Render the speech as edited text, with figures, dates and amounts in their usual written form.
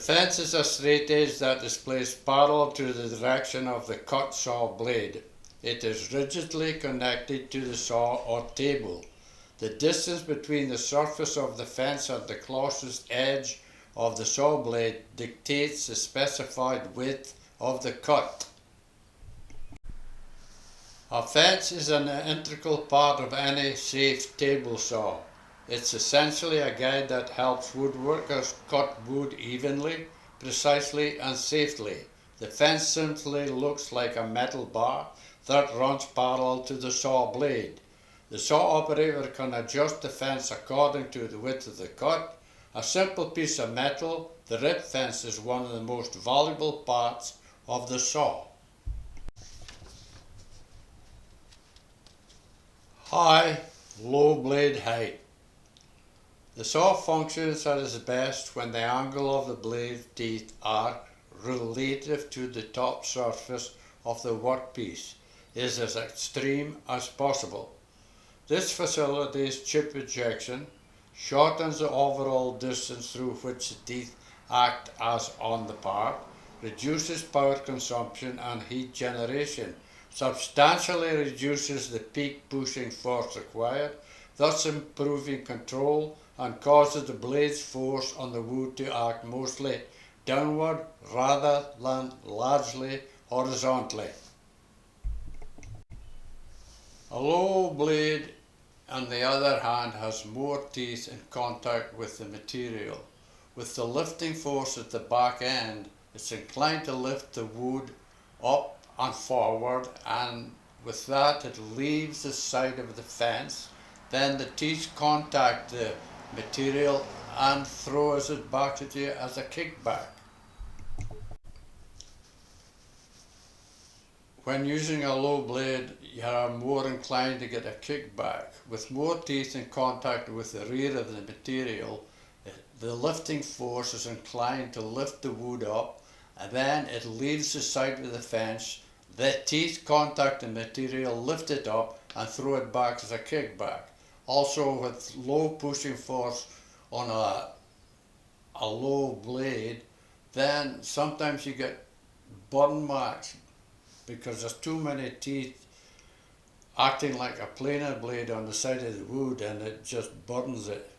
fence is a straight edge that is placed parallel to the direction of the cut saw blade. It is rigidly connected to the saw or table. The distance between the surface of the fence and the closest edge of the saw blade dictates the specified width of the cut. A fence is an integral part of any safe table saw. It's essentially a guide that helps woodworkers cut wood evenly, precisely and safely. The fence simply looks like a metal bar that runs parallel to the saw blade. The saw operator can adjust the fence according to the width of the cut. A simple piece of metal, the rib fence is one of the most valuable parts of the saw. High, low blade height. The saw functions at its best when the angle of the blade teeth are relative to the top surface of the workpiece is as extreme as possible. This facilitates chip ejection, shortens the overall distance through which the teeth act as on the part, reduces power consumption and heat generation, substantially reduces the peak pushing force required, thus improving control and causes the blade's force on the wood to act mostly downward rather than largely horizontally. A low blade, on the other hand, has more teeth in contact with the material. With the lifting force at the back end, it's inclined to lift the wood up and forward, and with that it leaves the side of the fence. Then the teeth contact the material and throws it back at you as a kickback. When using a low blade, you are more inclined to get a kickback. With more teeth in contact with the rear of the material, the lifting force is inclined to lift the wood up, and then it leaves the side of the fence. The teeth contact the material, lift it up, and throw it back as a kickback. Also, with low pushing force on a low blade, then sometimes you get burn marks because there's too many teeth acting like a planer blade on the side of the wood, and it just burns it.